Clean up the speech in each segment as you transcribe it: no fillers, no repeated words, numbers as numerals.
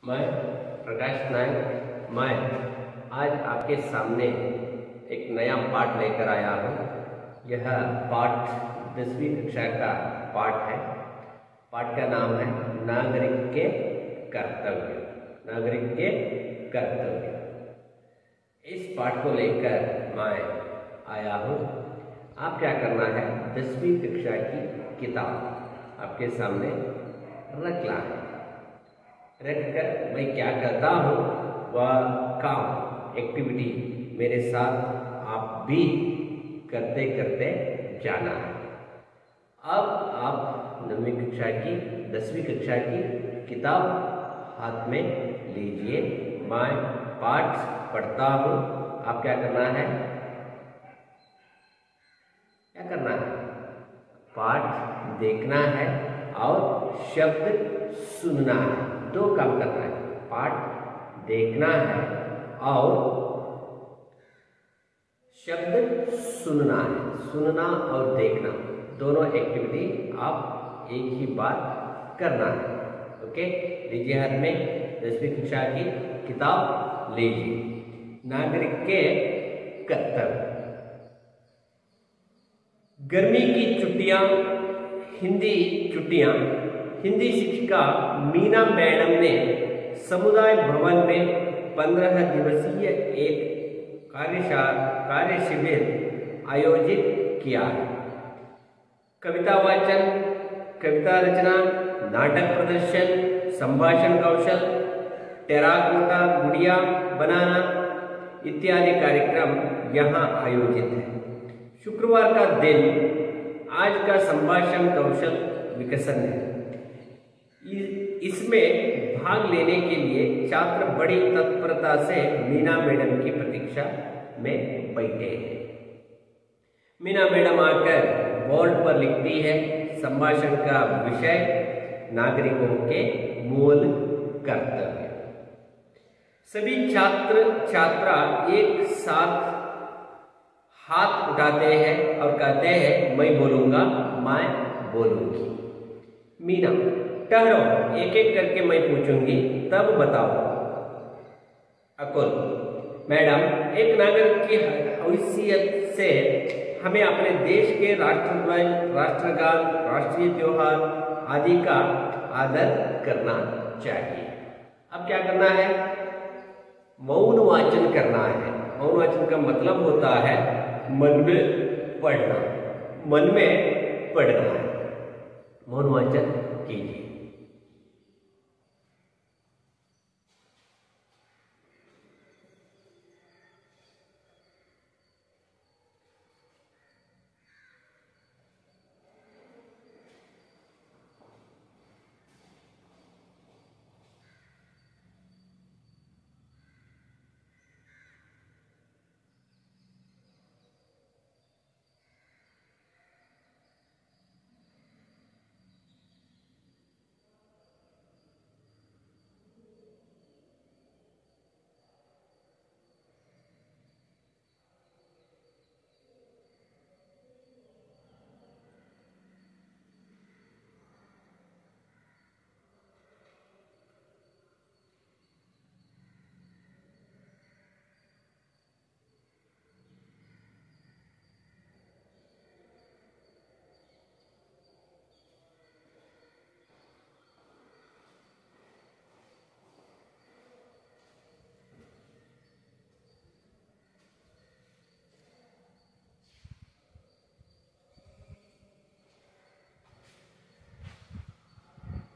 मैं प्रकाश नायक। मैं आज आपके सामने एक नया पाठ लेकर आया हूँ। यह पाठ 10वीं कक्षा का पाठ है। पाठ का नाम है नागरिक के कर्तव्य। नागरिक के कर्तव्य। इस पाठ को लेकर मैं आया हूँ। आप क्या करना है, 10वीं कक्षा की किताब आपके सामने रखना है। रखकर मैं क्या करता हूँ वह काम एक्टिविटी मेरे साथ आप भी करते करते जाना है। अब आप 9वीं कक्षा की 10वीं कक्षा की किताब हाथ में लीजिए। मैं पाठ पढ़ता हूँ। आप क्या करना है, पाठ देखना है और शब्द सुनना है। दो काम करना है, पाठ देखना है और शब्द सुनना है। सुनना और देखना दोनों एक्टिविटी आप एक ही बार करना है। ओके, लीजिए हाथ में 10वीं कक्षा की किताब लीजिए। नागरिक के कर्तव्य। गर्मी की छुट्टियां, हिंदी शिक्षिका मीना मैडम ने समुदाय भवन में 15 दिवसीय एक कार्य शिविर आयोजित किया। कविता वाचन, कविता रचना, नाटक प्रदर्शन, संभाषण कौशल, टेराकोटा गुड़िया बनाना इत्यादि कार्यक्रम यहाँ आयोजित है। शुक्रवार का दिन आज का संभाषण कौशल विकसन है। इसमें भाग लेने के लिए छात्र बड़ी तत्परता से मीना मैडम की प्रतीक्षा में बैठे हैं। मीना मैडम आकर बोर्ड पर लिखती है, संभाषण का विषय नागरिकों के मूल कर्तव्य। सभी छात्र छात्रा एक साथ हाथ उठाते हैं और कहते हैं, मैं बोलूंगा, मैं बोलूंगी। मीना, ठहरो, एक एक करके मैं पूछूंगी, तब बताओ। अकुल, मैडम, एक नागरिक की हैसियत से हमें अपने देश के राष्ट्रध्वज, राष्ट्रगान, राष्ट्रीय त्योहार आदि का आदर करना चाहिए। अब क्या करना है, मौन वाचन करना है। मौन वाचन का मतलब होता है मन में पढ़ना। मन में पढ़ना है। मौन वाचन कीजिए।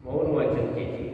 मौन वाचन कीजिए।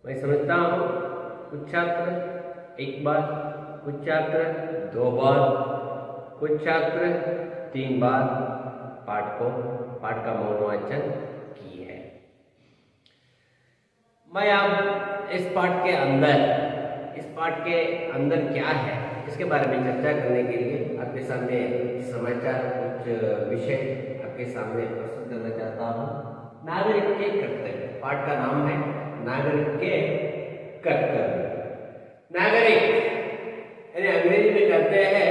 मैं समझता हूँ कुछ छात्र एक बार, कुछ छात्र 2 बार, कुछ छात्र 3 बार पाठ का मौन वाचन की है। मैं अब इस पाठ के अंदर क्या है इसके बारे में चर्चा करने के लिए आपके सामने समाचार कुछ विषय आपके सामने प्रस्तुत करना चाहता हूँ। नागरिक के कर्तव्य, पाठ का नाम है नागरिक के कर्तव्य। नागरिक यानी अंग्रेजी में कहते हैं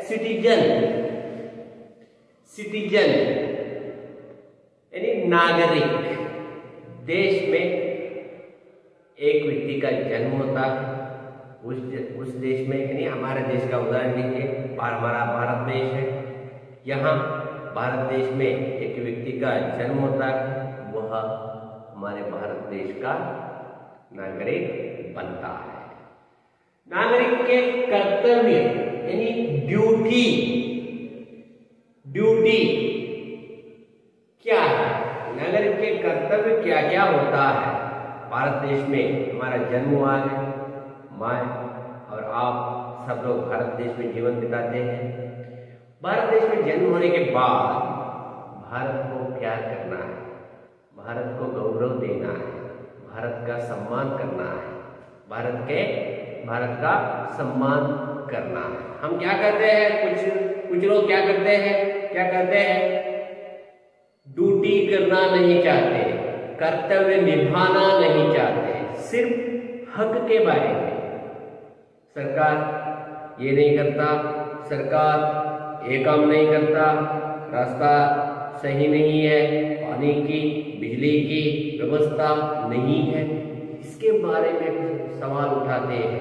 सिटीजन यानी नागरिक। देश में एक व्यक्ति का जन्म होता है, उस देश में, यानी हमारे देश का उदाहरण लीजिए, हमारा भारत देश है। यहाँ भारत देश में एक व्यक्ति का जन्म होता है, वह हमारे भारत देश का नागरिक बनता है। नागरिक के कर्तव्य यानी ड्यूटी क्या है? नागरिक के कर्तव्य क्या क्या होता है? भारत देश में हमारा जन्म हुआ है, मैं और आप सब लोग भारत देश में जीवन बिताते हैं। भारत देश में जन्म होने के बाद भारत को प्यार करना है, भारत को गौरव देना है, भारत का सम्मान करना है, भारत का सम्मान करना है। हम क्या करते हैं? कुछ लोग क्या करते हैं? ड्यूटी करना नहीं चाहते, कर्तव्य निभाना नहीं चाहते, सिर्फ हक के बारे में। सरकार ये नहीं करता, सरकार ये काम नहीं करता, रास्ता सही नहीं है, पानी की बिजली की व्यवस्था नहीं है, इसके बारे में सवाल उठाते हैं।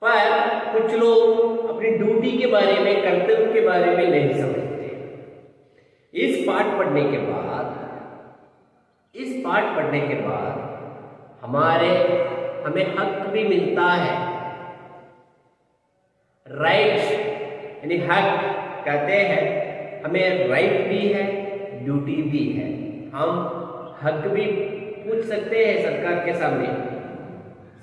पर कुछ लोग अपनी ड्यूटी के बारे में, कर्तव्य के बारे में नहीं समझते। इस पाठ पढ़ने के बाद हमें हक भी मिलता है। राइट यानी हक कहते हैं, हमें राइट भी है, ड्यूटी भी है। हम हक भी पूछ सकते हैं सरकार के सामने,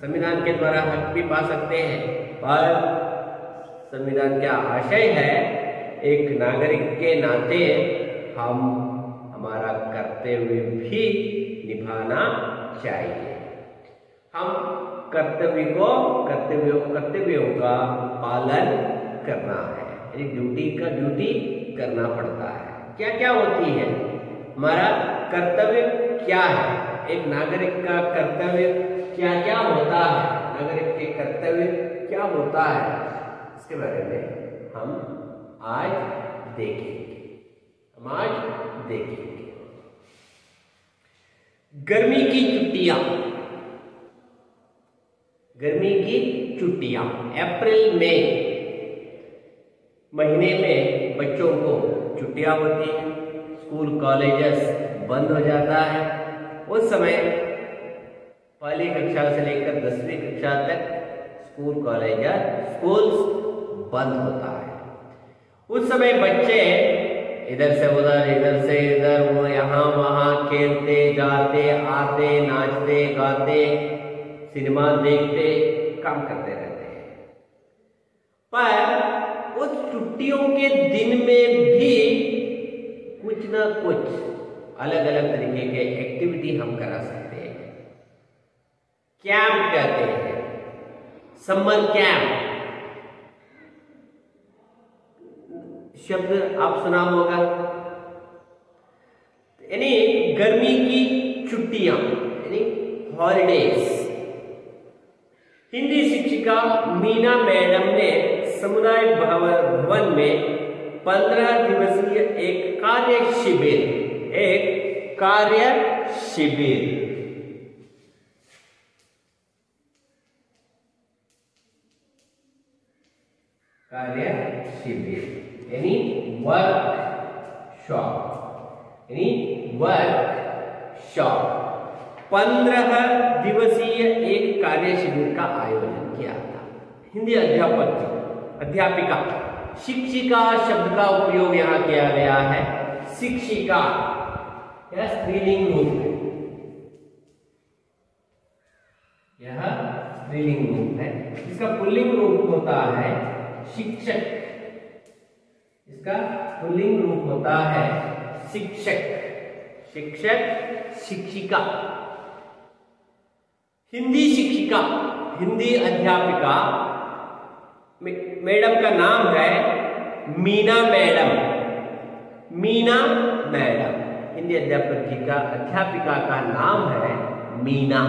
संविधान के द्वारा हक भी पा सकते हैं। पर संविधान का आशय है, एक नागरिक के नाते हम हमारा कर्तव्य भी निभाना चाहिए। हम कर्तव्यों का पालन करना है, यानी ड्यूटी करना पड़ता है। क्या क्या होती है? हमारा कर्तव्य क्या है? एक नागरिक का कर्तव्य क्या क्या होता है? नागरिक के कर्तव्य क्या होता है, इसके बारे में हम आज देखेंगे। गर्मी की छुट्टियां अप्रैल में महीने में बच्चों को छुट्टियां होती हैं, स्कूल कॉलेजेस बंद हो जाता है। उस समय पहली कक्षा से लेकर 10वीं कक्षा तक स्कूल्स बंद होता है। उस समय बच्चे इधर से उधर, वो यहाँ वहाँ खेलते, जाते, आते, नाचते, गाते, सिनेमा देखते, काम करते रहते हैं। पर उस छुट्टियों के दिन में भी कुछ ना कुछ अलग अलग तरीके के एक्टिविटी हम करा सकते हैं। कैंप कहते हैं, समर कैंप शब्द आप सुना होगा, यानी गर्मी की छुट्टियां यानी हॉलिडेज। हिंदी शिक्षिका मीना मैडम ने समुदाय भवन में 15 दिवसीय एक कार्य शिविर यानी वर्कशॉप 15 दिवसीय एक कार्य शिविर का आयोजन किया था। हिंदी अध्यापिका, शिक्षिका शब्द का उपयोग यहाँ किया गया है। शिक्षिका यह स्त्रीलिंग रूप है, यह स्त्रीलिंग रूप है। इसका पुल्लिंग रूप होता है शिक्षक, इसका पुल्लिंग रूप होता है शिक्षक, शिक्षक, शिक्षिका। हिंदी शिक्षिका, हिंदी अध्यापिका, मैडम का नाम है मीना मैडम, मीना मैडम। हिंदी अध्यापिका का नाम है मीना,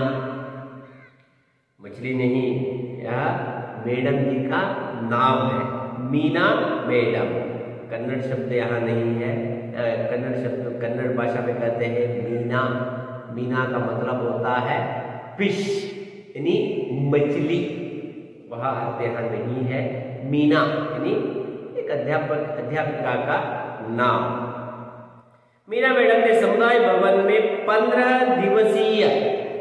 मछली नहीं, यह मैडम जी का नाम है मीना मैडम। कन्नड़ शब्द यहाँ नहीं है, कन्नड़ शब्द कन्नड़ भाषा में कहते हैं मीना। मीना का मतलब होता है फिश, यानी मछली, वह अर्थ यहाँ नहीं है। मीना यानी एक अध्यापिका का नाम। मीना मैडम ने समुदाय भवन में 15 दिवसीय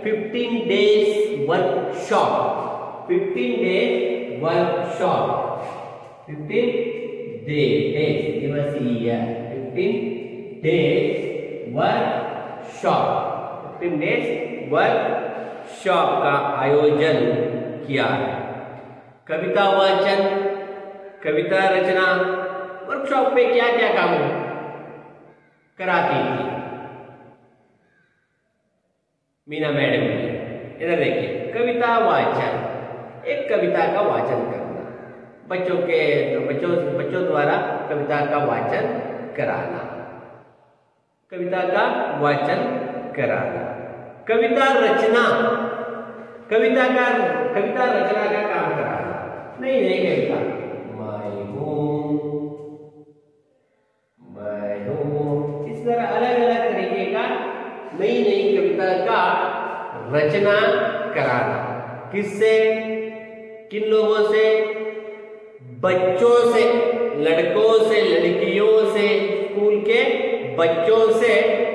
15 days workshop, 15 days workshop, 15 days दिवसीय 15 डेज वर्कशॉप, 15 डेज वर्कशॉप का आयोजन किया है। कविता वाचन, कविता रचना, वर्कशॉप में क्या क्या काम कराती थी मीना मैडम जी? इधर देखिए, कविता वाचन, एक कविता का वाचन करना, बच्चों द्वारा कविता का वाचन कराना, कविता का वाचन कराना। कविता रचना, कविता रचना का काम कराना, नई नई कविता, मैं हूं, इस तरह अलग अलग तरीके का नई नई कविता का रचना कराना। किससे? किन लोगों से? बच्चों से, लड़कों से, लड़कियों से, स्कूल के बच्चों से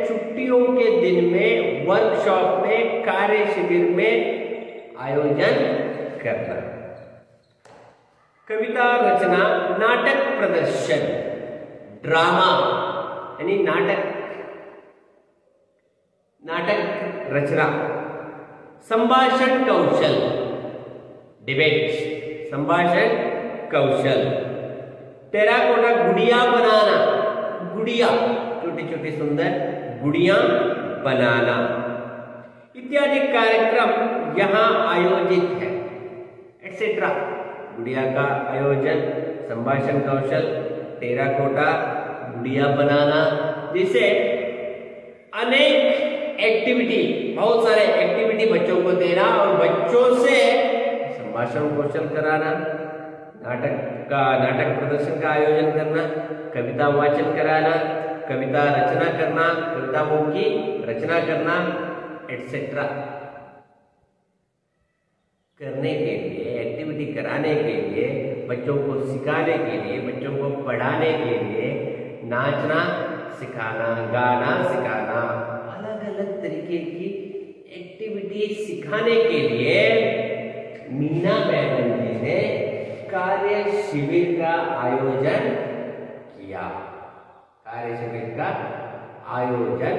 छुट्टियों के दिन में वर्कशॉप में, कार्य शिविर में आयोजन करना। कविता रचना, नाटक प्रदर्शन, ड्रामा यानी नाटक रचना। संभाषण कौशल, डिबेट, संभाषण कौशल। टेराकोटा गुड़िया बनाना, गुड़िया, छोटी छोटी सुंदर गुड़िया बनाना इत्यादि कार्यक्रम यहाँ आयोजित है, एटसेट्रा। गुड़िया का आयोजन, संभाषण कौशल, टेराकोटा गुड़िया बनाना, जिसे अनेक एक्टिविटी, बहुत सारे एक्टिविटी बच्चों को देना और बच्चों से संभाषण कौशल कराना, नाटक प्रदर्शन का आयोजन करना, कविता वाचन कराना, कविता रचना करना, कविताओं की रचना करना, एटसेट्रा करने के लिए, एक्टिविटी कराने के लिए, बच्चों को सिखाने के लिए, बच्चों को पढ़ाने के लिए, नाचना सिखाना, गाना सिखाना, अलग अलग तरीके की एक्टिविटी सिखाने के लिए मीना मैडम जी ने कार्य शिविर का आयोजन किया। कार्य शिविर का आयोजन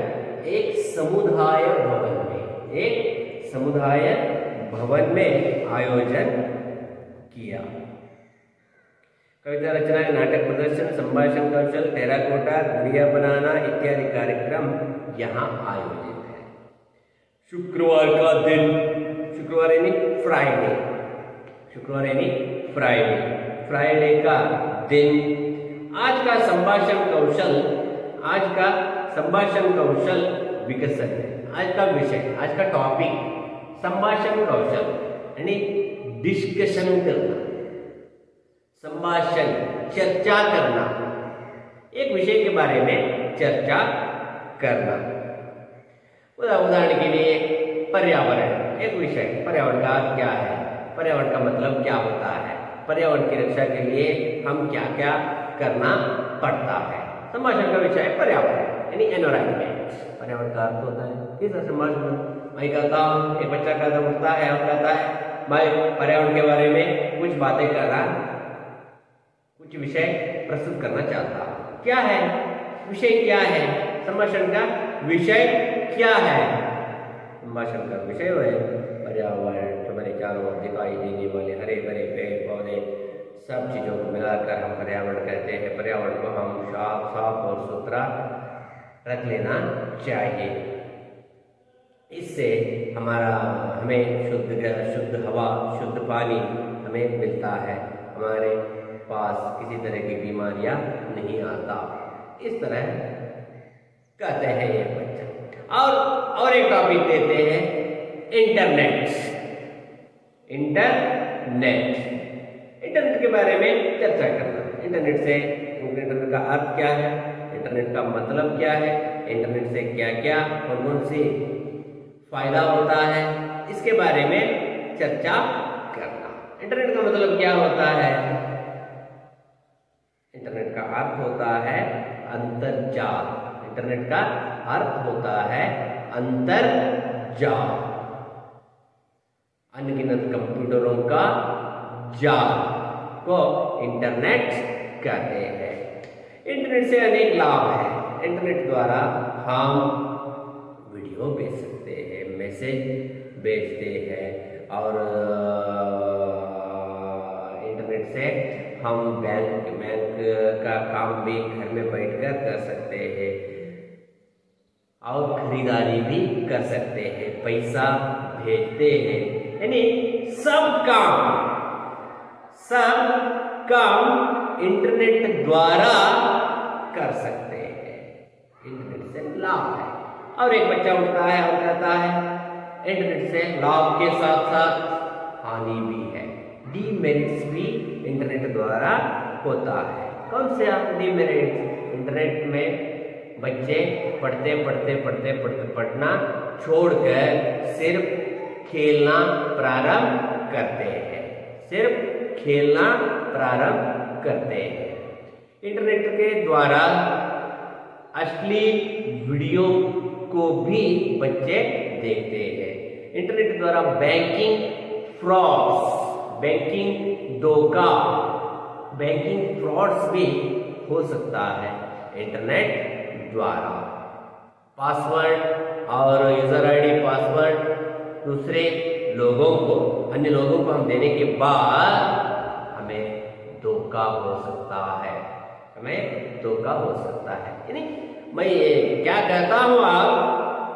एक समुदाय भवन में आयोजन किया। कविता रचना, नाटक प्रदर्शन, संभाषण कौशल, टेराकोटा गुड़िया बनाना इत्यादि कार्यक्रम यहाँ आयोजित है। शुक्रवार का दिन, शुक्रवार यानी फ्राइडे, शुक्रवार यानी फ्राइडे, फ्राइडे का दिन। आज का संभाषण कौशल विकसन है। आज का विषय, आज का टॉपिक संभाषण कौशल यानी डिस्कशन करना, संभाषण, चर्चा करना, एक विषय के बारे में चर्चा करना। उदाहरण के लिए पर्यावरण, एक विषय, पर्यावरण का अर्थ क्या है, पर्यावरण का मतलब क्या होता है, पर्यावरण की रक्षा के लिए हम क्या क्या करना पड़ता है। संभाषण का विषय है पर्यावरण यानी एनवायरनमेंट। पर्यावरण का अर्थ होता है किस संभाषण, मैं कहता हूँ, एक बच्चा कहता उठता है और कहता है मैं पर्यावरण के बारे में कुछ बातें कर रहा, कुछ विषय प्रस्तुत करना चाहता हूँ। क्या है विषय, क्या है संभाषण का विषय क्या है? संभाषण का विषय है पर्यावरण, हमारे चारों ओर दिखाई देने वाले हरे भरे पेड़ पौधे, सब चीजों को मिलाकर हम पर्यावरण कहते हैं। पर्यावरण को हम साफ और सुथरा रख लेना चाहिए। इससे हमें शुद्ध हवा, शुद्ध पानी हमें मिलता है, हमारे पास किसी तरह की बीमारियां नहीं आता। इस तरह कहते हैं ये बच्चा। और एक टॉपिक देते हैं इंटरनेट के बारे में चर्चा करना। इंटरनेट का अर्थ क्या है, इंटरनेट का मतलब क्या है, इंटरनेट से क्या क्या कौन से फायदा होता है, इसके बारे में चर्चा करना। इंटरनेट का मतलब क्या होता है? इंटरनेट का अर्थ होता है अंतर्जाल। इंटरनेट का अर्थ होता है अंतर्जाल, अनगिनत कंप्यूटरों का जाल को इंटरनेट कहते हैं। इंटरनेट से अनेक लाभ हैं। इंटरनेट द्वारा हम वीडियो भेज सकते हैं, मैसेज भेजते हैं, और इंटरनेट से हम बैंक का काम भी घर में बैठकर कर सकते हैं और खरीदारी भी कर सकते हैं, पैसा भेजते हैं, यानी सब काम इंटरनेट द्वारा कर सकते हैं। इंटरनेट से लाभ है। और एक बच्चा उठता है और कहता है इंटरनेट से लाभ के साथ साथ हानि भी है, डीमेरिट्स भी इंटरनेट द्वारा होता है। कौन से डीमेरिट्स? इंटरनेट में बच्चे पढ़ना छोड़कर सिर्फ खेलना प्रारंभ करते हैं। इंटरनेट के द्वारा अश्लील वीडियो को भी बच्चे देखते हैं। इंटरनेट द्वारा बैंकिंग फ्रॉड्स भी हो सकता है इंटरनेट द्वारा। पासवर्ड और यूजर आईडी पासवर्ड अन्य लोगों को हम देने के बाद हमें धोखा हो सकता है। यानी मैं ये क्या कहता हूं, आप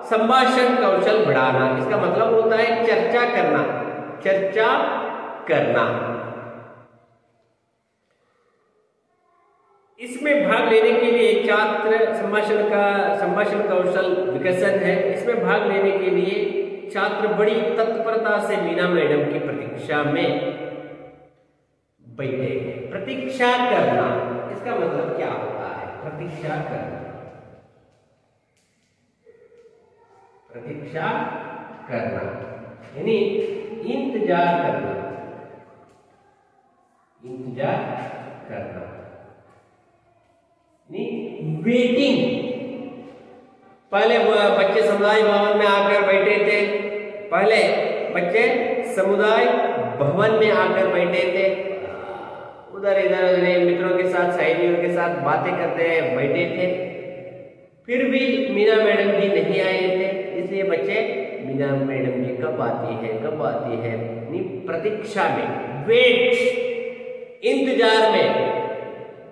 संभाषण कौशल बढ़ाना, इसका मतलब होता है चर्चा करना। इसमें भाग लेने के लिए छात्र संभाषण कौशल विकसन है। इसमें भाग लेने के लिए छात्र बड़ी तत्परता से मीना मैडम की प्रतीक्षा में बैठे हैं। प्रतीक्षा करना, इसका मतलब क्या होता है? प्रतीक्षा करना यानी इंतजार करना। वेटिंग। पहले बच्चे समुदाय भवन में आकर बैठे थे, उधर इधर मित्रों के साथ, सहेलियों के साथ बातें करते बैठे थे। फिर भी मीना मैडम जी नहीं आए थे, इसलिए बच्चे मीना मैडम जी कब आती है प्रतीक्षा में,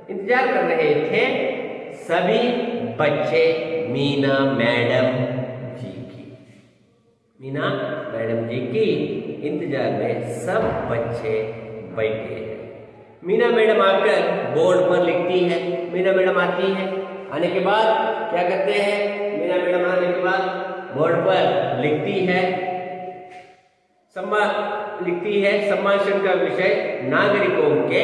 इंतजार कर रहे थे सभी बच्चे मीना मैडम जी की इंतजार में सब बच्चे बैठे हैं। मीना मैडम आकर बोर्ड पर लिखती है। मीना मैडम आती है, आने के बाद क्या करते हैं? मीना मैडम आने के बाद बोर्ड पर लिखती है संभाषण का विषय नागरिकों के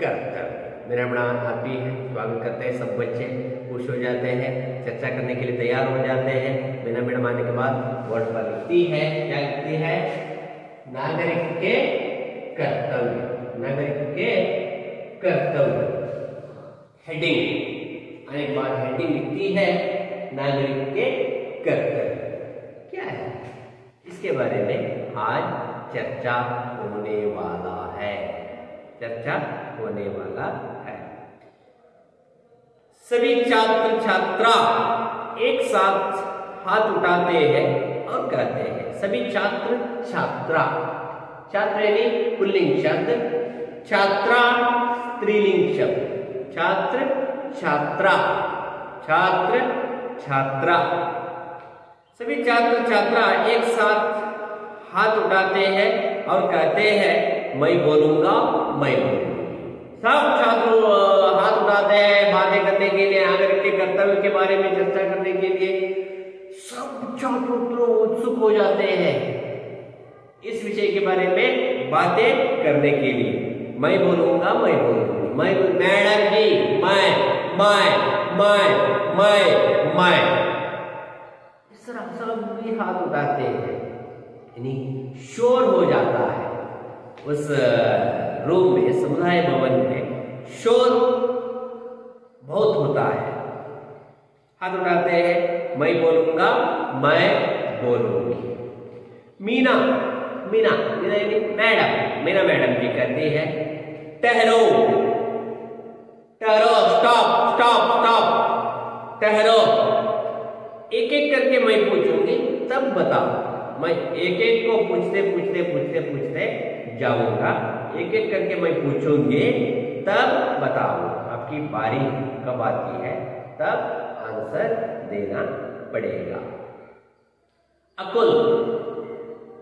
कर्तव्य। मीना मैडम आती है, स्वागत करते हैं, सब बच्चे खुश हो जाते हैं, चर्चा करने के लिए तैयार हो जाते हैं। मीना मैडम आने के बाद बोर्ड पर लिखती है, क्या लिखती है? नागरिक के कर्तव्य। हेडिंग आने के बाद हेडिंग लिखती है नागरिक के कर्तव्य। क्या है? इसके बारे में आज चर्चा होने वाला है। सभी छात्र छात्रा एक साथ हाथ उठाते हैं और कहते हैं, सभी छात्र छात्रा, छात्र यानी पुल्लिंग शब्द, छात्रा स्त्रीलिंग शब्द, छात्र छात्रा, छात्र छात्रा, सभी छात्र छात्रा एक साथ हाथ उठाते हैं और कहते हैं मैं बोलूंगा मैं बोलूंगा। सब छात्र हाथ उठाते हैं बातें करने के लिए, आगे के कर्तव्य के बारे में चर्चा करने के लिए। सब छात्र उत्सुक हो जाते हैं इस विषय के बारे में बातें करने के लिए। मैं बोलूंगा मैं बोलूंगी, मैं मैडम जी, मैं इस तरह सब भी हाथ उठाते हैं, यानी शोर हो जाता है उस रूम में, समुदाय भवन में शोर बहुत होता है। हाथ उठाते हैं, मैं बोलूंगा मैं बोलूंगी। मीना, मीना मीना यानी मैडम, मीना मैडम जी कहती है ठहरो, ठहरो, स्टॉप स्टॉप स्टॉप, ठहरो। एक एक करके मैं पूछूंगी तब बताओ। मैं एक एक को पूछते पूछते पूछते पूछते जाऊंगा, एक एक करके मैं पूछूंगी तब बताओ। आपकी बारी कब आती है तब आंसर देना पड़ेगा। अकुल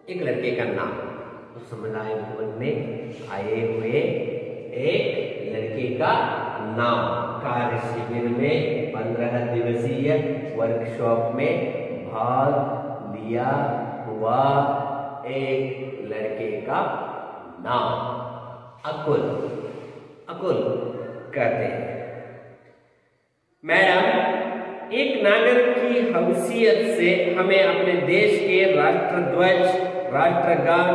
एक लड़के का नाम, उस समुदाय भवन में आए हुए एक लड़के का नाम। कार्य शिविर में 15 दिवसीय वर्कशॉप में भाग लिया हुआ एक लड़के का नाम अकुल, अकुल कहते हैं। मैडम, एक नागरिक की हैसियत से हमें अपने देश के राष्ट्रध्वज, राष्ट्रगान,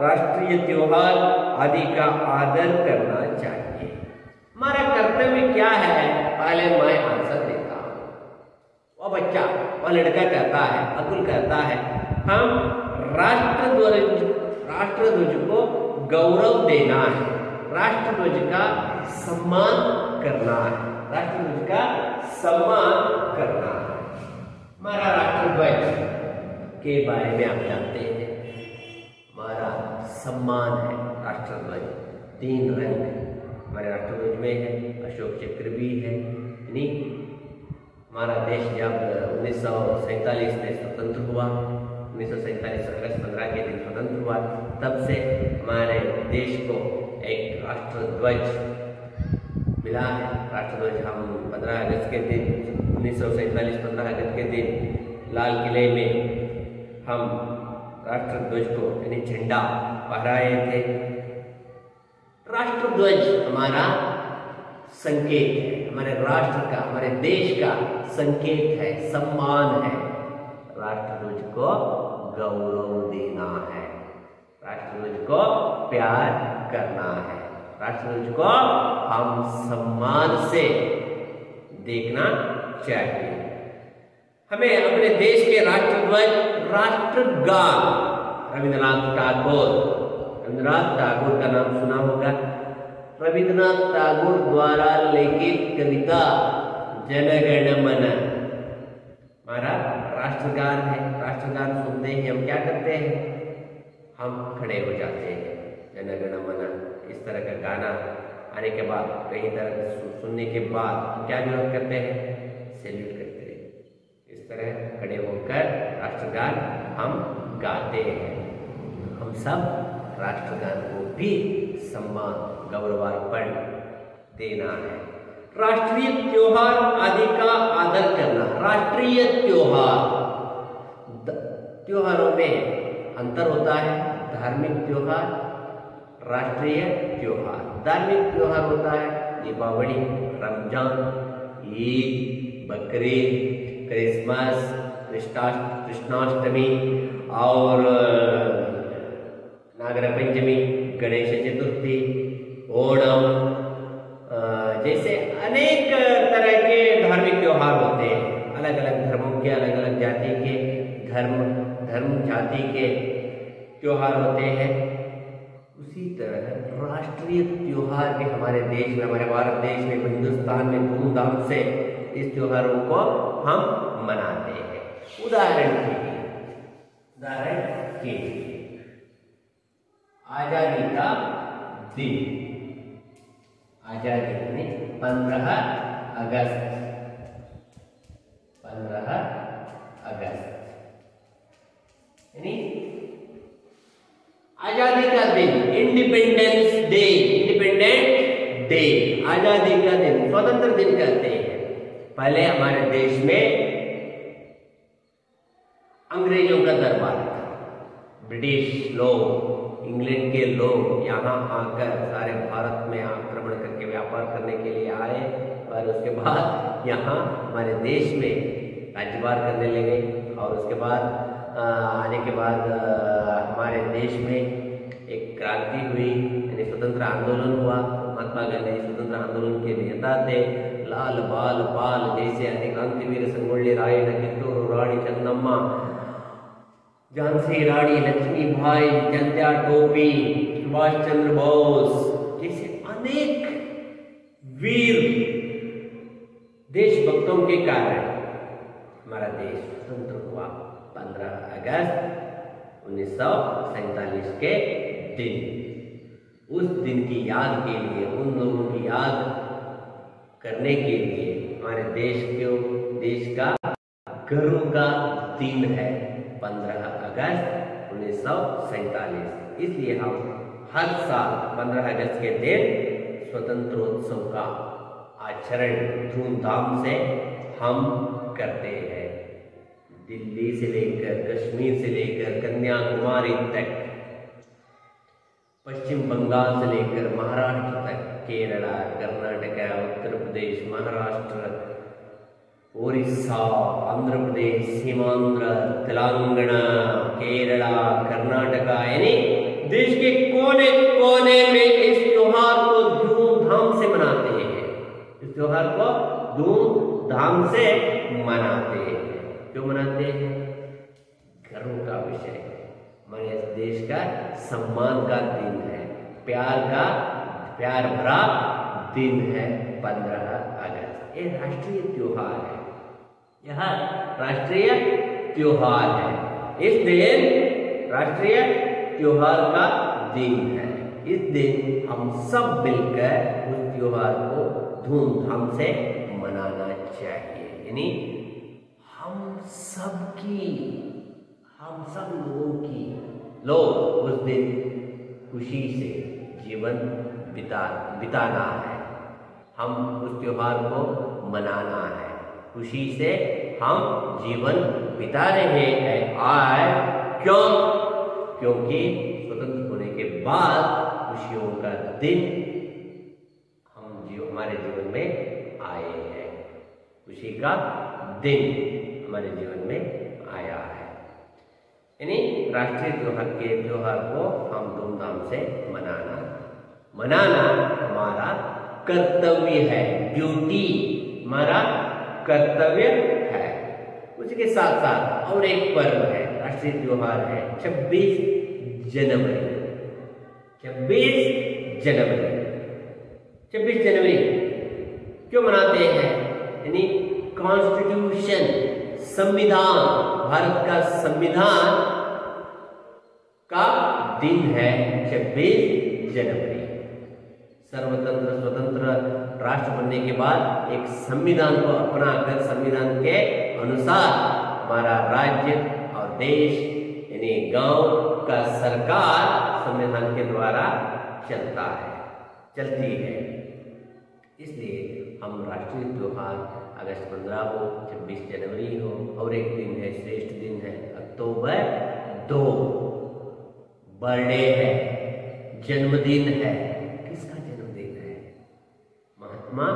राष्ट्रीय त्योहार आदि का आदर करना चाहिए। हमारा कर्तव्य क्या है, पहले मैं आंसर देता हूं। वो बच्चा, वो लड़का कहता है, अकुल कहता है, हम राष्ट्रध्वज को गौरव देना है, राष्ट्रध्वज का सम्मान करना है, राष्ट्रध्वज का सम्मान करना है। हमारा राष्ट्रध्वज के बारे में आप जानते हैं, हमारा सम्मान है राष्ट्रध्वज। 3 रंग हमारे राष्ट्रध्वज में है, अशोक चक्र भी है। यानी हमारा देश जब 1947 में स्वतंत्र हुआ, 1947 अगस्त 15 के दिन स्वतंत्र हुआ, तब से हमारे देश को एक राष्ट्रध्वज मिला है। राष्ट्रध्वज हम 15 अगस्त के दिन, 1947 15 अगस्त के दिन लाल किले में हम राष्ट्रध्वज को यानी झंडा फहराए थे। राष्ट्रध्वज हमारा संकेत है, हमारे राष्ट्र का, हमारे देश का संकेत है, सम्मान है। राष्ट्रध्वज को गौरव देना है, राष्ट्रध्वज को प्यार करना है, राष्ट्रध्वज को हम सम्मान से देखना चाहिए। हमें अपने देश के राष्ट्रध्वज, राष्ट्रगान, रविंद्रनाथ टैगोर का नाम सुना होगा। रविंद्रनाथ टैगोर द्वारा लिखित कविता जन गण मन हमारा राष्ट्रगान है। राष्ट्रगान सुनते ही हम क्या करते हैं, हम खड़े हो जाते हैं। जन गण मन इस तरह का गाना आने के बाद, कई तरह सुनने के बाद क्या जरूरत करते हैं, सैल्यूट करते हैं। इस तरह खड़े होकर राष्ट्रगान हम गाते हैं। हम सब राष्ट्रगान को भी सम्मान, गौरवार्पण देना है। राष्ट्रीय त्योहार आदि का आदर करना। राष्ट्रीय त्योहारों में अंतर होता है। धार्मिक त्योहार, राष्ट्रीय त्योहार। धार्मिक त्योहार होता है दीपावली, रमजान, ईद, बकरीद, क्रिसमस, कृष्णाष्टमी और नागर पंचमी, गणेश चतुर्थी, ओणम जैसे अनेक तरह के धार्मिक त्योहार होते हैं। अलग अलग धर्मों के, अलग अलग जाति के, धर्म जाति के त्योहार होते हैं। उसी तरह राष्ट्रीय त्योहार भी हमारे देश में, हमारे भारत देश में, हिंदुस्तान में धूमधाम से इस त्योहारों को हम मनाते हैं। उदाहरण के लिए आजादी का दिन, आजादी यानी 15 अगस्त, 15 अगस्त यानी आजादी का दिन, इंडिपेंडेंस डे, इंडिपेंडेंट डे, आजादी का दिन, स्वतंत्र दिन कहते हैं। पहले हमारे देश में अंग्रेजों का दरबार था, ब्रिटिश लोग, इंग्लैंड के लोग यहाँ आकर सारे भारत में आक्रमण करके व्यापार करने के लिए आए, और उसके बाद यहाँ हमारे देश में राज्यभार करने लगे। और उसके बाद आने के बाद हमारे देश में एक क्रांति हुई, यानी स्वतंत्र आंदोलन हुआ। महात्मा गांधी स्वतंत्र आंदोलन के नेता थे। लाल बाल पाल जैसे अनेक क्रांतिवीर संगोल्ली रायण्ण, कित्तूरू रानी चन्नम्मा, झांसी रानी लक्ष्मीबाई, तात्या टोपी, सुभाष चंद्र बोस जैसे अनेक वीर देशभक्तों के कारण हमारा देश स्वतंत्र हुआ। 15 अगस्त 1947 के दिन, उस दिन की याद के लिए, उन लोगों की याद करने के लिए हमारे देश का गर्व का दिन है 15 अगस्त 1947। इसलिए हम हर साल 15 अगस्त के दिन स्वतंत्रोत्सव का आचरण धूमधाम से हम करते हैं। दिल्ली से लेकर, कश्मीर से लेकर कन्याकुमारी तक, पश्चिम बंगाल से लेकर महाराष्ट्र तक, केरला, कर्नाटक, उत्तर प्रदेश, महाराष्ट्र, ओडिशा, आंध्र प्रदेश, सीमांध्र, तेलंगाना, केरला, कर्नाटका, यानी देश के कोने कोने में इस त्योहार को धूमधाम से मनाते हैं। इस त्योहार को धूमधाम से मनाते हैं। क्यों मनाते हैं? गर्व का विषय है, हमारे देश का सम्मान का दिन है, प्यार भरा दिन है 15 अगस्त। ये राष्ट्रीय त्योहार है, यह राष्ट्रीय त्योहार है। इस दिन राष्ट्रीय त्योहार का दिन है। इस दिन हम सब मिलकर उस त्योहार को धूमधाम से मनाना चाहिए। यानी हम सब लोग उस दिन खुशी से जीवन बिताना है। हम उस त्योहार को मनाना है, खुशी से हम जीवन बिता रहे हैं। आज क्योंकि स्वतंत्र होने के बाद खुशियों का दिन हमारे जीवन में आए हैं, खुशी का दिन हमारे जीवन में आया है। यानी राष्ट्रीय त्योहार को हम धूमधाम से मनाना हमारा कर्तव्य है, ड्यूटी हमारा कर्तव्य है। उसके साथ साथ और एक पर्व है, राष्ट्रीय त्योहार है 26 जनवरी। 26 जनवरी क्यों मनाते हैं? यानी कॉन्स्टिट्यूशन, संविधान, भारत का संविधान का दिन है 26 जनवरी। सर्वतंत्र स्वतंत्र राष्ट्र बनने के बाद एक संविधान को अपनाकर, संविधान के अनुसार हमारा राज्य और देश यानी गांव का सरकार संविधान के द्वारा चलती है। इसलिए हम राष्ट्रीय त्योहार अगस्त 15 हो, 26 जनवरी हो, और एक दिन है, श्रेष्ठ दिन है अक्टूबर 2, बर्थडे है, जन्मदिन है। किसका जन्मदिन है? महात्मा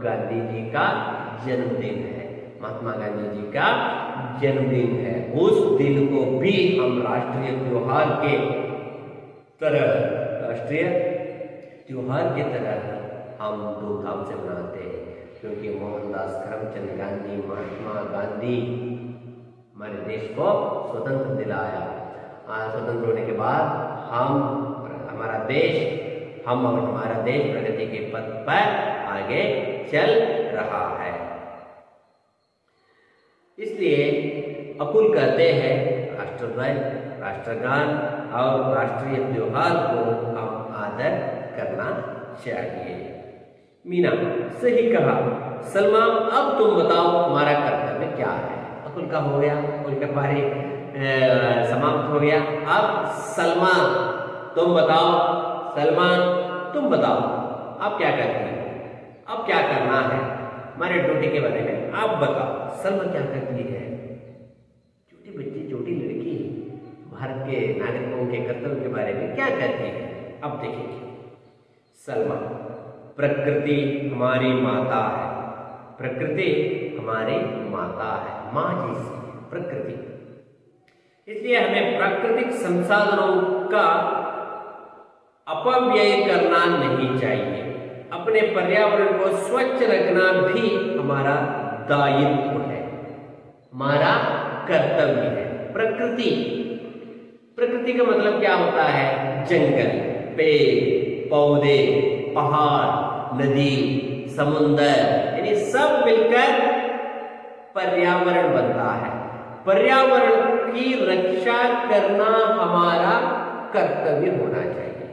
गांधी जी का जन्मदिन है। महात्मा गांधी जी का जन्मदिन है। उस दिन को भी हम राष्ट्रीय त्योहार के तरह हम धूमधाम से मनाते हैं, क्योंकि मोहनदास करमचंद गांधी, महात्मा गांधी हमारे देश को स्वतंत्र दिलाया। स्वतंत्र होने के बाद हमारा देश प्रगति के पथ पर आगे चल रहा है। इसलिए अकुल कहते हैं राष्ट्रध्वज, राष्ट्रगान और राष्ट्रीय त्योहार को हम आदर करना चाहिए। मीना, सही कहा। सलमा, अब तुम बताओ हमारा कर्तव्य क्या है? अकुल का हो गया, अकुल का पारी समाप्त हो गया। अब सलमा तुम बताओ, सलमा तुम बताओ, आप क्या करती हो? अब क्या करना है हमारे ड्यूटी के बारे में आप बताओ। सलमा क्या करती है? छोटी बच्ची, छोटी लड़की भारत के नागरिकों के कर्तव्य के बारे में क्या कहती है? अब देखेंगे। सलमा, प्रकृति हमारी माता है, प्रकृति हमारी माता है, माँ जैसी है प्रकृति। इसलिए हमें प्राकृतिक संसाधनों का अपव्यय करना नहीं चाहिए। अपने पर्यावरण को स्वच्छ रखना भी हमारा दायित्व है, हमारा कर्तव्य है। प्रकृति, प्रकृति का मतलब क्या होता है? जंगल, पेड़ पौधे, पहाड़, नदी, समुंदर, यानी सब मिलकर पर्यावरण बनता है। पर्यावरण की रक्षा करना हमारा कर्तव्य होना चाहिए।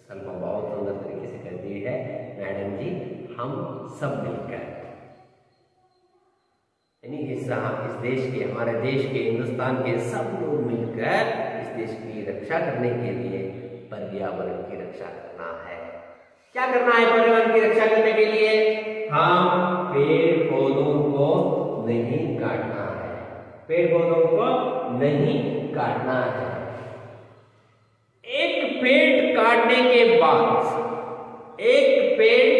सलमा बहुत सुंदर तरीके से कहती है, मैडम जी हम सब मिलकर, यानी इस देश के, हमारे देश के, हिंदुस्तान के सब लोग मिलकर इस देश की रक्षा करने के लिए पर्यावरण की रक्षा करना है। क्या करना है पर्यावरण की रक्षा करने के लिए? हम पेड़ पौधों को नहीं काटना है, पेड़ पौधों को नहीं काटना है। एक पेड़ काटने के बाद, एक पेड़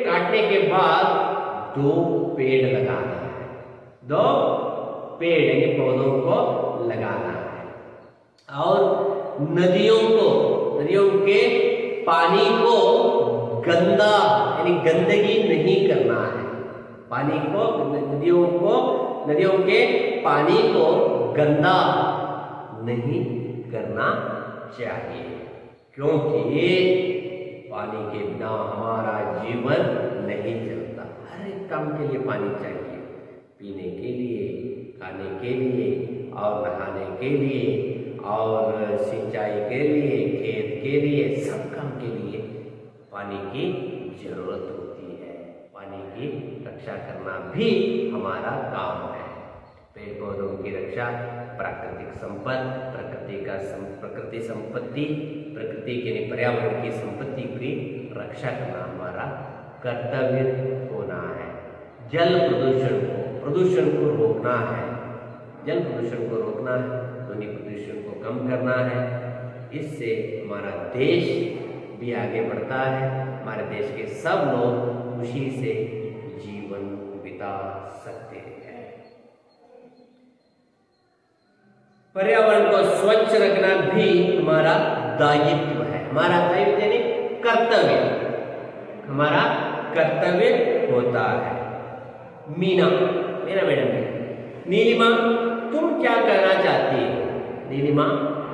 काटने के बाद 2 पेड़ लगाना है, 2 पेड़ यानी पौधों को लगाना है। और नदियों के पानी को गंदा यानी गंदगी नहीं करना है। पानी को, नदियों के पानी को गंदा नहीं करना चाहिए, क्योंकि पानी के बिना हमारा जीवन नहीं चलता। हर एक काम के लिए पानी चाहिए, पीने के लिए, खाने के लिए और नहाने के लिए और सिंचाई के लिए, खेत के लिए, सब काम के लिए पानी की जरूरत होती है। पानी की रक्षा करना भी हमारा काम है। पेड़ पौधों की रक्षा, प्राकृतिक संपत्ति, प्रकृति संपत्ति, प्रकृति के पर्यावरण की संपत्ति की रक्षा करना हमारा कर्तव्य होना है। जल प्रदूषण को रोकना है, जल प्रदूषण को रोकना है, ध्वनि प्रदूषण को कम करना है। इससे हमारा देश भी आगे बढ़ता है, हमारे देश के सब लोग खुशी से जीवन बिता सकते हैं। पर्यावरण को स्वच्छ रखना भी हमारा दायित्व है, हमारा दायित्व यानी कर्तव्य, हमारा कर्तव्य होता है। मीना मैडम, नीलिमा तुम क्या करना चाहती हो? नीलिमा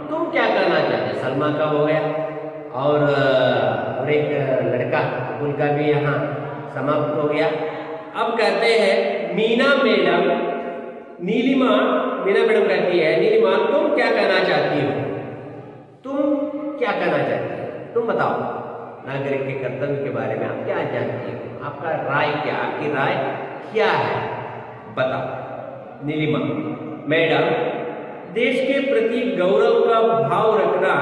तुम क्या करना चाहते हो? सलमा का हो गया और एक लड़का अकुल का भी यहाँ समाप्त हो गया। अब कहते हैं मीना मैडम कहती है, नीलिमा तुम क्या कहना चाहती हो? तुम क्या कहना चाहती हो? तुम बताओ, नागरिक के कर्तव्य के बारे में आप क्या जानती हो? आपका राय क्या, आपकी राय क्या है? बताओ। नीलिमा मैडम, देश के प्रति गौरव का भाव रखना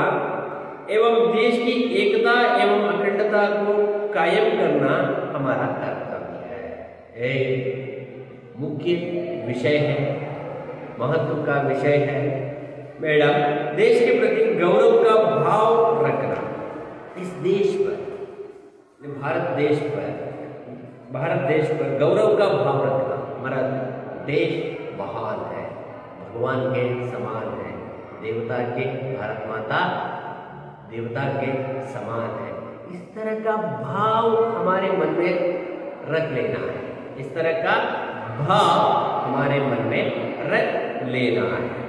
एवं देश की एकता एवं अखंडता को कायम करना हमारा कर्तव्य है। एक मुख्य विषय है, महत्व का विषय है मैडम। देश के प्रति गौरव का भाव रखना, इस देश पर, भारत देश पर गौरव का भाव रखना। हमारा देश महान है, भगवान के समान है, देवता के, भारत माता देवता के समान है। इस तरह का भाव हमारे मन में रख लेना है, इस तरह का भाव हमारे मन में रख लेना है।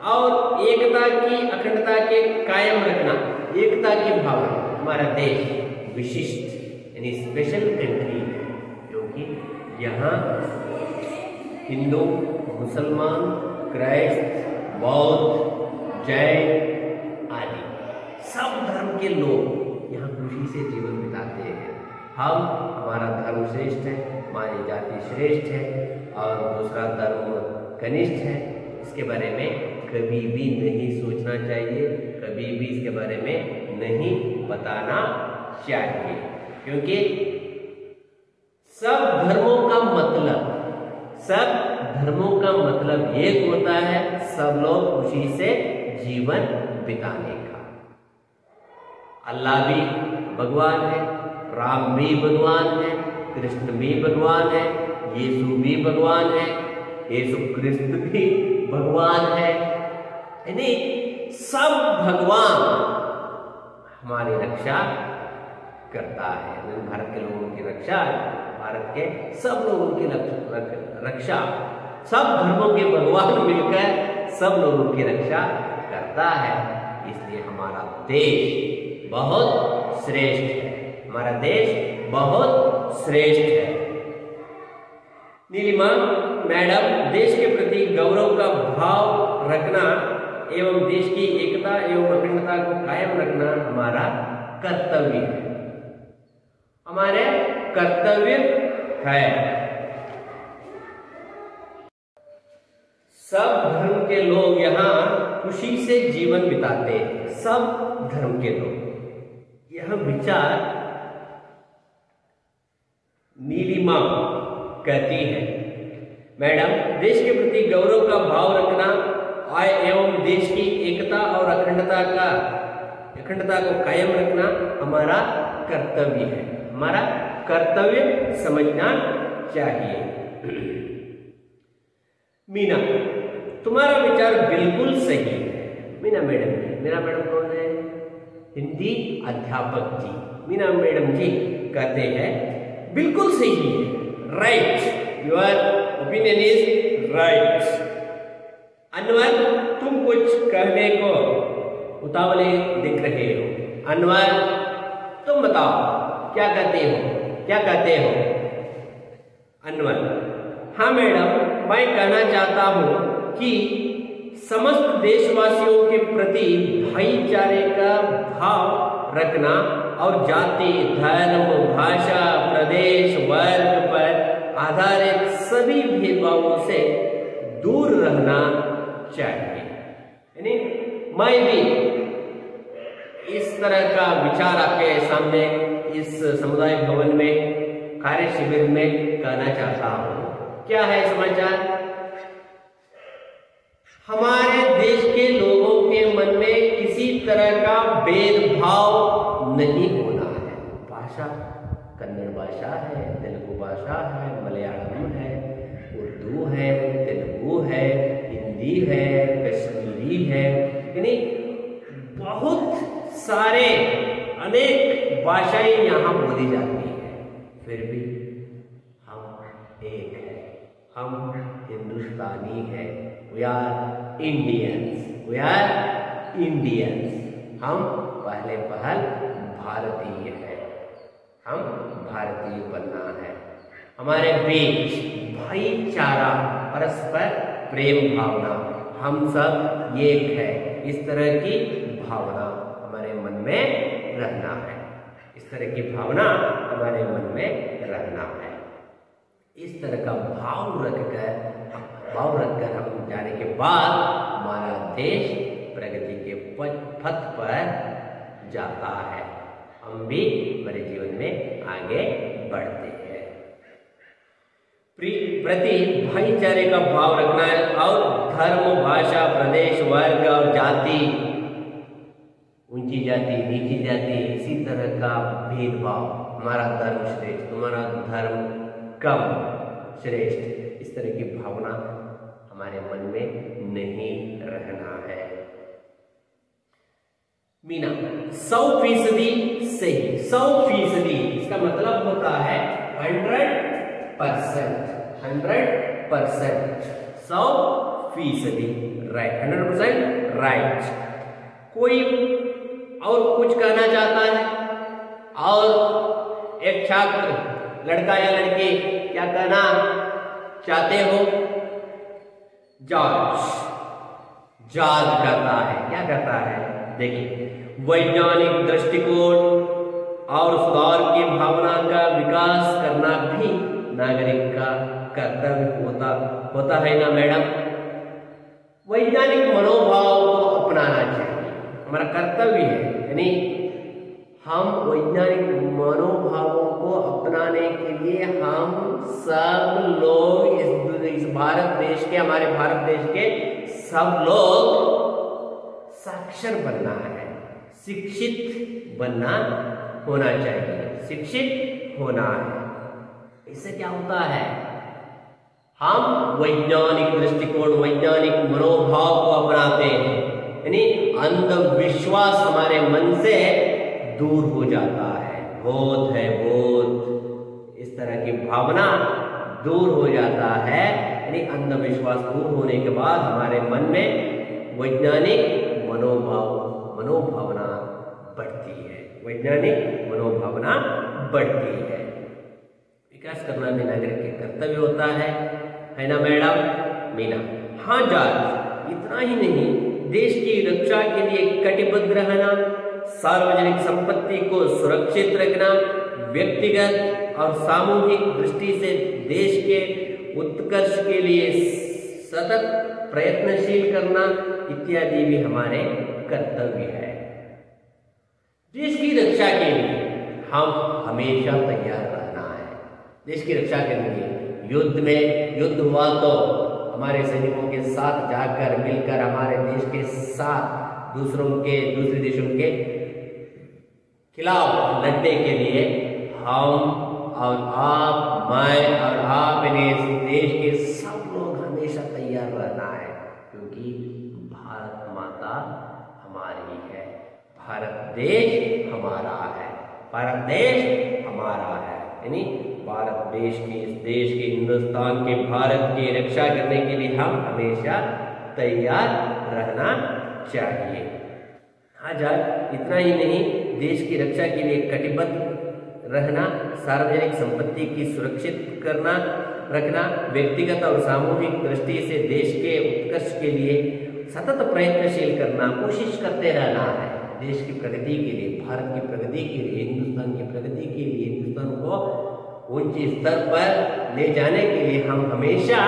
और एकता की, अखंडता के कायम रखना, एकता की भावना। हमारा देश विशिष्ट यानी स्पेशल कंट्री है, क्योंकि यहाँ हिंदू, मुसलमान, क्राइस्ट, बौद्ध, जैन आदि सब धर्म के लोग यहाँ खुशी से जीवन बिताते हैं। हमारा धर्म श्रेष्ठ है, हमारी जाति श्रेष्ठ है और दूसरा धर्म कनिष्ठ है, इसके बारे में कभी भी नहीं सोचना चाहिए, कभी भी इसके बारे में नहीं बताना चाहिए, क्योंकि सब धर्मों का मतलब एक होता है, सब लोग खुशी से जीवन बिताने का। अल्लाह भी भगवान है, राम भी भगवान है, कृष्ण भी भगवान है, यीशु भी भगवान है, यीशु क्रिस्त भी भगवान है, यानी सब भगवान हमारी रक्षा करता है। भारत के लोगों की रक्षा, भारत के सब लोगों की रक्षा, सब धर्मों के भगवान मिलकर सब लोगों की रक्षा करता है। इसलिए हमारा देश बहुत श्रेष्ठ है, हमारा देश बहुत श्रेष्ठ है। नीलिमा मैडम, देश के प्रति गौरव का भाव रखना एवं देश की एकता एवं अखंडता को कायम रखना हमारा कर्तव्य है, हमारे कर्तव्य है। सब धर्म के लोग यहाँ खुशी से जीवन बिताते हैं, सब धर्म के लोग। यह विचार नीलिमा कहती है, मैडम, देश के प्रति गौरव का भाव रखना एवं देश की एकता और अखंडता को कायम रखना हमारा कर्तव्य है, हमारा कर्तव्य समझना चाहिए। मीना, तुम्हारा विचार बिल्कुल सही है। मीना मैडम कौन है? हिंदी अध्यापक जी। मीना मैडम जी कहते हैं बिल्कुल सही है, right, your opinion is right. Anwar, तुम कुछ कहने को उतावले दिख रहे हो। अनवर, तुम बताओ क्या कहते हो? अनवर, हाँ मैडम, मैं कहना चाहता हूँ कि समस्त देशवासियों के प्रति भाईचारे का भाव रखना और जाति, धर्म, भाषा, प्रदेश, वर्ग पर आधारित सभी भेदभावों से दूर रहना चाहिए। यानी मैं भी इस तरह का विचार आपके सामने इस समुदाय भवन में कार्य शिविर में कहना चाहता हूँ। क्या है समाचार? हमारे देश के लोगों के मन में किसी तरह का भेदभाव नहीं होना है। भाषा, कन्नड़ भाषा है, तेलुगु भाषा है, मलयालम है, उर्दू है, तेलुगु है, हिंदी है, कश्मीरी है, यानी बहुत सारे अनेक भाषाएं यहाँ बोली जाती है, फिर भी हम एक है, हम हिंदुस्तानी हैं। वी आर इंडियंस, हम पहले भारतीय हैं, हम भारतीय बनना है। हमारे बीच भाईचारा, परस्पर प्रेम भावना, हम सब एक है, इस तरह की भावना हमारे मन में रहना है, इस तरह की भावना हमारे मन में रहना है। इस तरह का भाव रखकर हम जाने के बाद हमारा देश प्रगति के पथ पर जाता है, हम भी हमारे जीवन में आगे बढ़ते हैं। प्रति भाईचारे का भाव रखना है और धर्म, भाषा, प्रदेश, वर्ग और जाति, ऊंची जाति, नीची जाति, इसी तरह का भेदभाव, हमारा धर्म श्रेष्ठ, तुम्हारा धर्म कम श्रेष्ठ, इस तरह की भावना हमारे मन में नहीं रहना है। मीना, 100% सही। 100% इसका मतलब होता है 100%, 100%, 100% राइट, 100% राइट। कोई और कुछ कहना चाहता है और एक छात्र, लड़का या लड़की, क्या कहना चाहते हो? जॉर्ज जॉर्ज करता है, क्या करता है? देखिए, वैज्ञानिक दृष्टिकोण और सुधार की भावना का विकास करना भी नागरिक का कर्तव्य होता है ना मैडम। वैज्ञानिक मनोभाव को अपनाना चाहिए, हमारा कर्तव्य है। यानी हम वैज्ञानिक मनोभावों को अपनाने के लिए हम सब लोग इस भारत देश के, हमारे भारत देश के सब लोग साक्षर बनना है, शिक्षित बनना होना चाहिए, शिक्षित होना है। इससे क्या होता है? हम वैज्ञानिक दृष्टिकोण, वैज्ञानिक मनोभाव को अपनाते हैं, यानी अंधविश्वास हमारे मन से दूर हो जाता है। बोध है बोध, इस तरह की भावना दूर हो जाता है। यानी अंधविश्वास दूर होने के बाद हमारे मन में वैज्ञानिक मनोभावना बढ़ती है, वैज्ञानिक मनोभावना बढ़ती है। विकास करना भी नागरिक के कर्तव्य होता है ना मैडम? मीना, हाँ जॉर्ज, इतना ही नहीं, देश की रक्षा के लिए कटिबद्ध रहना, सार्वजनिक संपत्ति को सुरक्षित रखना, व्यक्तिगत और सामूहिक दृष्टि से देश के उत्कर्ष के लिए सतत प्रयत्नशील करना इत्यादि भी हमारे कर्तव्य है। देश की रक्षा के लिए हम हमेशा तैयार रहना है। देश की रक्षा के लिए युद्ध हुआ तो हमारे सैनिकों के साथ जाकर मिलकर हमारे देश के साथ दूसरे देशों के खिलाफ लड़ने के लिए हम और आप, मैं और आप, इस देश के सब लोग हमेशा तैयार रहना है, क्योंकि भारत माता हमारी है, भारत देश हमारा है, भारत देश हमारा है। यानी भारत देश के, इस देश के, हिंदुस्तान के, भारत की रक्षा करने के लिए हम हमेशा तैयार रहना चाहिए। हाँ जॉर्ज, इतना ही नहीं, देश की रक्षा के लिए कटिबद्ध रहना, सार्वजनिक संपत्ति की सुरक्षित रखना, व्यक्तिगत और सामूहिक दृष्टि से देश के उत्कर्ष के लिए सतत प्रयत्नशील करना, कोशिश करते रहना है। देश की प्रगति के लिए, भारत की प्रगति के लिए, हिंदुस्तान की प्रगति के लिए, हिंदुस्तान को ऊंचे स्तर पर ले जाने के लिए हम हमेशा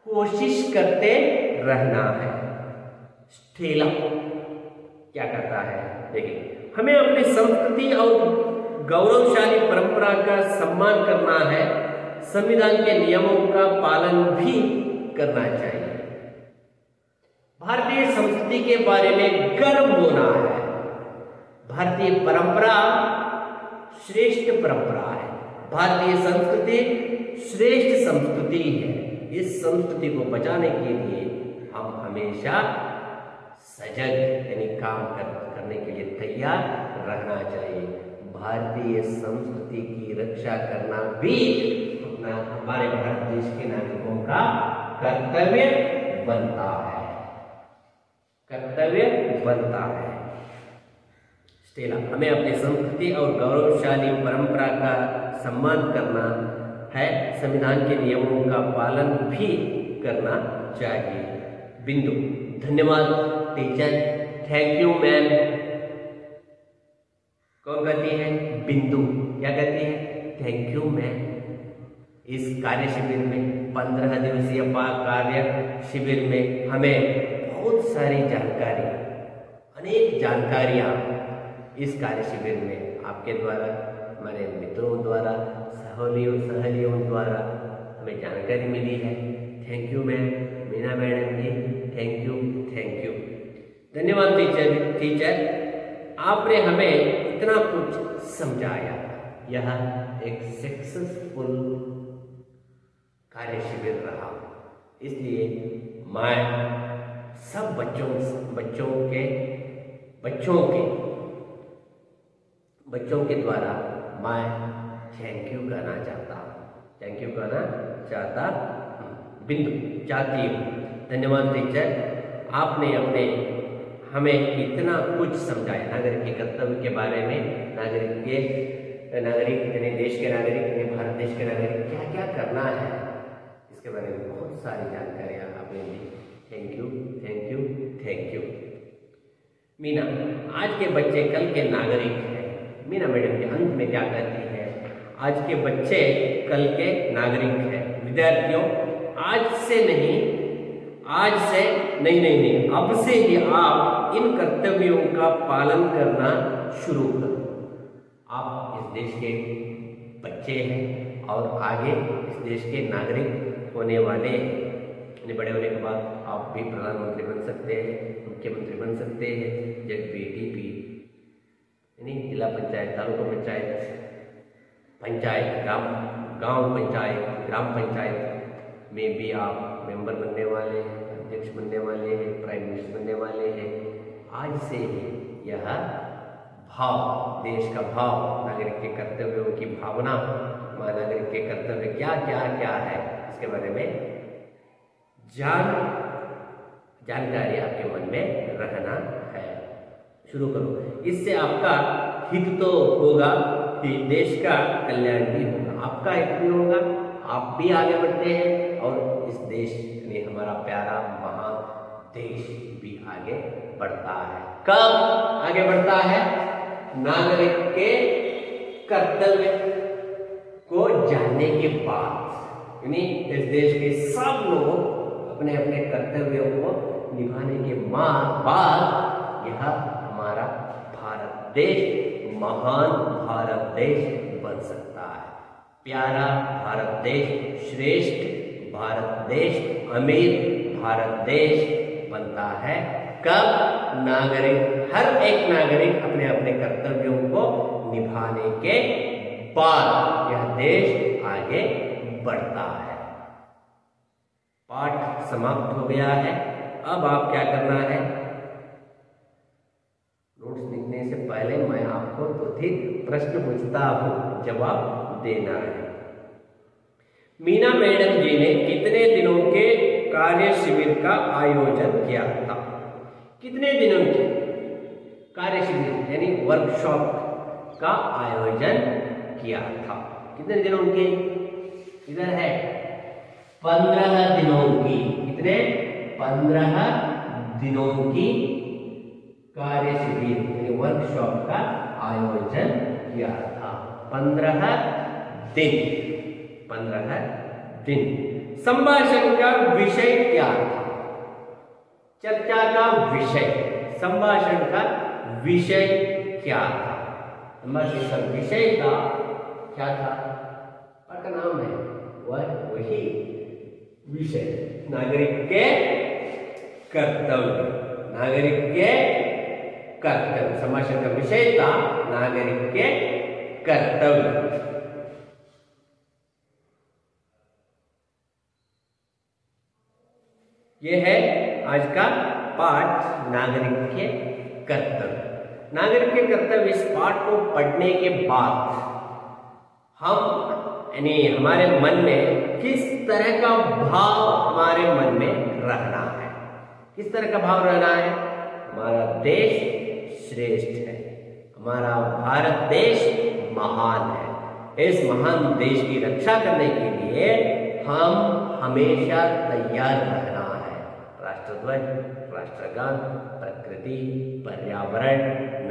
कोशिश करते रहना है। स्टेला क्या करता है? देखिए, हमें अपनी संस्कृति और गौरवशाली परंपरा का सम्मान करना है, संविधान के नियमों का पालन भी करना चाहिए। भारतीय संस्कृति के बारे में गर्व होना है। भारतीय परंपरा श्रेष्ठ परंपरा है, भारतीय संस्कृति श्रेष्ठ संस्कृति है। इस संस्कृति को बचाने के लिए हम हमेशा सजग, यानी काम करने के लिए तैयार रहना चाहिए। भारतीय संस्कृति की रक्षा करना भी हमारे भारत देश के नागरिकों का कर्तव्य बनता है, कर्तव्य बनता है। स्टेला, हमें अपनी संस्कृति और गौरवशाली परंपरा का सम्मान करना है, संविधान के नियमों का पालन भी करना चाहिए। बिंदु, धन्यवाद टीचर, थैंक यू मैम। कौन कहती है? बिंदु। क्या कहती है? Thank you ma'am. इस कार्य शिविर में 15 दिवसीय कार्य शिविर में हमें बहुत सारी जानकारी, अनेक जानकारियां इस कार्य शिविर में आपके द्वारा, हमारे मित्रों द्वारा, सहेलियों द्वारा हमें जानकारी मिली है। Thank you ma'am, Meena madam ji, thank you, thank you. धन्यवाद टीचर, आपने हमें इतना कुछ समझाया। यह एक सक्सेसफुल कार्य शिविर रहा, इसलिए मैं सब बच्चों के द्वारा मैं थैंक यू कहना चाहता बिंदु चाहती हूँ। धन्यवाद टीचर, आपने हमें इतना कुछ समझाया नागरिक के कर्तव्य के बारे में, नागरिक यानी देश के नागरिक यानी भारत देश के नागरिक क्या क्या करना है, इस इसके बारे में बहुत सारी जानकारियां आपने दी। Thank you, thank you, thank you. Meena, आज के बच्चे कल के नागरिक हैं। मीना मैडम के अंत में क्या कहती है? आज के बच्चे कल के नागरिक हैं। विद्यार्थियों, आज से नहीं, अब से ही आप इन कर्तव्यों का पालन करना शुरू करो। आप इस देश के बच्चे हैं और आगे इस देश के नागरिक होने वाले हैं। बड़े होने के बाद आप भी प्रधानमंत्री बन सकते हैं, मुख्यमंत्री बन सकते हैं, ZPTP यानी जिला पंचायत, तालुका पंचायत, गांव पंचायत, ग्राम पंचायत में भी आप मेंबर बनने वाले हैं, अध्यक्ष बनने वाले हैं, प्राइम मिनिस्टर बनने वाले हैं। आज से ही यह भाव, देश का भाव, नागरिक के कर्तव्यों की भावना, नागरिक के कर्तव्य क्या क्या क्या है, इसके बारे में जानकारी आपके मन में रहना है। शुरू करो। इससे आपका हित तो होगा, देश का कल्याण भी होगा, आपका हित भी होगा, आप भी आगे बढ़ते हैं और इस देश में हमारा प्यारा महान देश भी आगे बढ़ता है। कब आगे बढ़ता है? नागरिक के कर्तव्य को जानने के बाद, यानी इस देश के सब लोग अपने अपने कर्तव्यों को निभाने के बाद यह हमारा भारत देश महान भारत देश बन सकता है। प्यारा भारत देश, श्रेष्ठ भारत देश, अमीर भारत देश बनता है। कब? नागरिक, हर एक नागरिक अपने अपने कर्तव्यों को निभाने के बाद यह देश आगे बढ़ता है। पाठ समाप्त हो गया है। अब आप क्या करना है? नोट्स लिखने से पहले मैं आपको तो ठीक प्रश्न पूछता हूं, जवाब देना है। मीना मैडम जी ने कितने दिनों के कार्य शिविर का आयोजन किया था? कितने दिनों के कार्य शिविर यानी वर्कशॉप का आयोजन किया था? कितने दिनों के? इधर है 15 दिनों की। कितने? 15 दिनों की कार्य शिविर यानी वर्कशॉप का आयोजन किया था। 15 दिन। संभाषण का विषय क्या था? चर्चा का विषय, संभाषण का विषय क्या था? संभाषण का विषय का क्या था? आपका नाम है वही विषय, नागरिक के कर्तव्य। नागरिक के कर्तव्य, संभाषण का विषय था नागरिक के कर्तव्य। यह है आज का पाठ, नागरिक के कर्तव्य। नागरिक के कर्तव्य, इस पाठ को पढ़ने के बाद हम यानी हमारे मन में किस तरह का भाव हमारे मन में रहना है? किस तरह का भाव रहना है? हमारा देश श्रेष्ठ है, हमारा भारत देश महान है। इस महान देश की रक्षा करने के लिए हम हमेशा तैयार रहना है। राष्ट्रध्वज, राष्ट्रगान, प्रकृति, पर्यावरण,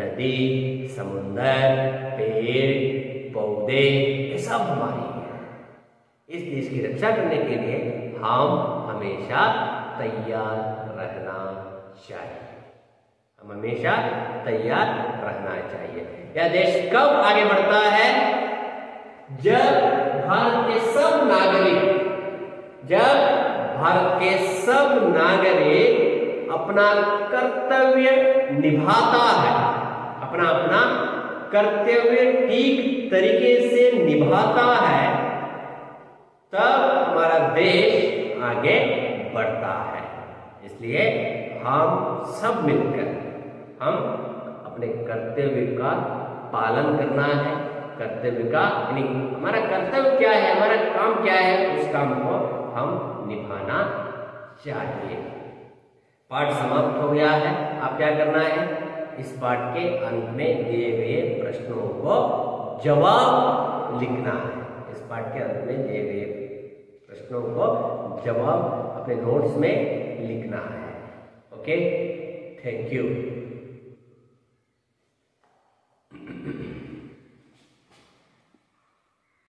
नदी, समुद्र, पेड़, पौधे, ये सब हमारी है। इस देश की रक्षा करने के लिए हम हमेशा तैयार रहना चाहिए। हम हमेशा तैयार रहना चाहिए। यह देश कब आगे बढ़ता है? जब भारत के सब नागरिक अपना कर्तव्य निभाता है, अपना कर्तव्य ठीक तरीके से निभाता है, तब हमारा देश आगे बढ़ता है। इसलिए हम सब मिलकर हम अपने कर्तव्य का पालन करना है। कर्तव्य का यानी हमारा कर्तव्य क्या है, हमारा काम क्या है, उस काम को हम निभाना चाहिए। पाठ समाप्त हो गया है। आप क्या करना है? इस पाठ के अंत में दिए गए प्रश्नों को जवाब लिखना है। इस पाठ के अंत में दिए गए प्रश्नों को जवाब अपने नोट्स में लिखना है। Okay, thank you.